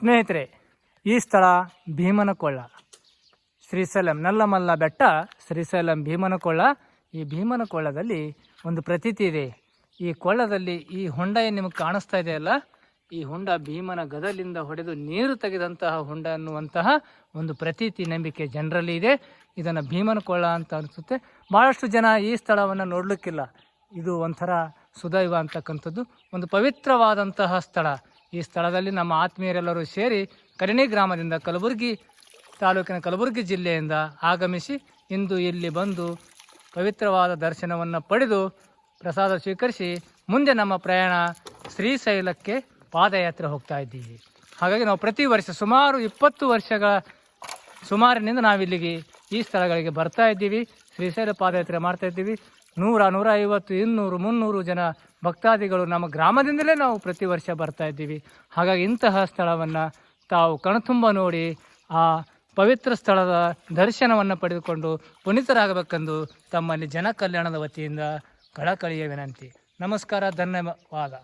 ಸ್ನೇಹಿತರೆ, ಈ ಸ್ಥಳ ಭೀಮನಕೊಳ್ಳ, ಶ್ರೀಶೈಲಂ ನಲ್ಲಮಲ್ಲ ಬೆಟ್ಟ, ಶ್ರೀಶೈಲಂ ಭೀಮನಕೊಳ್ಳ. ಈ ಭೀಮನಕೊಳ್ಳದಲ್ಲಿ ಒಂದು ಪ್ರತೀತಿ ಇದೆ. ಈ ಕೊಳ್ಳದಲ್ಲಿ ಈ ಹೊಂಡ ಏನು ನಿಮಗೆ ಕಾಣಿಸ್ತಾ ಇದೆಯಲ್ಲ, ಈ ಹೊಂಡ ಭೀಮನ ಗದಲಿಂದ ಹೊಡೆದು ನೀರು ತೆಗೆದಂತಹ ಹೊಂಡ ಅನ್ನುವಂತಹ ಒಂದು ಪ್ರತೀತಿ ನಂಬಿಕೆ ಜನರಲ್ಲಿ ಇದೆ. ಇದನ್ನು ಭೀಮನಕೊಳ್ಳ ಅಂತ ಅನಿಸುತ್ತೆ. ಭಾಳಷ್ಟು ಜನ ಈ ಸ್ಥಳವನ್ನು ನೋಡಲಿಕ್ಕಿಲ್ಲ. ಇದು ಒಂಥರ ಸುದೈವ ಅಂತಕ್ಕಂಥದ್ದು, ಒಂದು ಪವಿತ್ರವಾದಂತಹ ಸ್ಥಳ. ಈ ಸ್ಥಳದಲ್ಲಿ ನಮ್ಮ ಆತ್ಮೀಯರೆಲ್ಲರೂ ಸೇರಿ ಕರಿಣಿ ಗ್ರಾಮದಿಂದ ಕಲಬುರಗಿ ತಾಲೂಕಿನ ಕಲಬುರಗಿ ಜಿಲ್ಲೆಯಿಂದ ಆಗಮಿಸಿ ಇಂದು ಇಲ್ಲಿ ಬಂದು ಪವಿತ್ರವಾದ ದರ್ಶನವನ್ನು ಪಡೆದು ಪ್ರಸಾದ ಸ್ವೀಕರಿಸಿ ಮುಂದೆ ನಮ್ಮ ಪ್ರಯಾಣ ಶ್ರೀಶೈಲಕ್ಕೆ ಪಾದಯಾತ್ರೆ ಹೋಗ್ತಾ ಇದ್ದೀವಿ. ಹಾಗಾಗಿ ನಾವು ಪ್ರತಿ ವರ್ಷ ಸುಮಾರು 20 ವರ್ಷಗಳ ಸುಮಾರಿನಿಂದ ನಾವಿಲ್ಲಿಗೆ ಈ ಸ್ಥಳಗಳಿಗೆ ಬರ್ತಾ ಇದ್ದೀವಿ. ಶ್ರೀಶೈಲ ಪಾದಯಾತ್ರೆ ಮಾಡ್ತಾ ಇದ್ದೀವಿ. 100, 150, 200, 300 ಜನ ಭಕ್ತಾದಿಗಳು ನಮ್ಮ ಗ್ರಾಮದಿಂದಲೇ ನಾವು ಪ್ರತಿ ವರ್ಷ ಬರ್ತಾ ಇದ್ದೀವಿ. ಹಾಗಾಗಿ ಇಂತಹ ಸ್ಥಳವನ್ನು ತಾವು ಕಣ್ತುಂಬ ನೋಡಿ ಆ ಪವಿತ್ರ ಸ್ಥಳದ ದರ್ಶನವನ್ನು ಪಡೆದುಕೊಂಡು ಪುನೀತರಾಗಬೇಕೆಂದು ತಮ್ಮಲ್ಲಿ ಜನ ಕಲ್ಯಾಣದ ವತಿಯಿಂದ ಕಳಕಳಿಯ ವಿನಂತಿ. ನಮಸ್ಕಾರ, ಧನ್ಯವಾದ.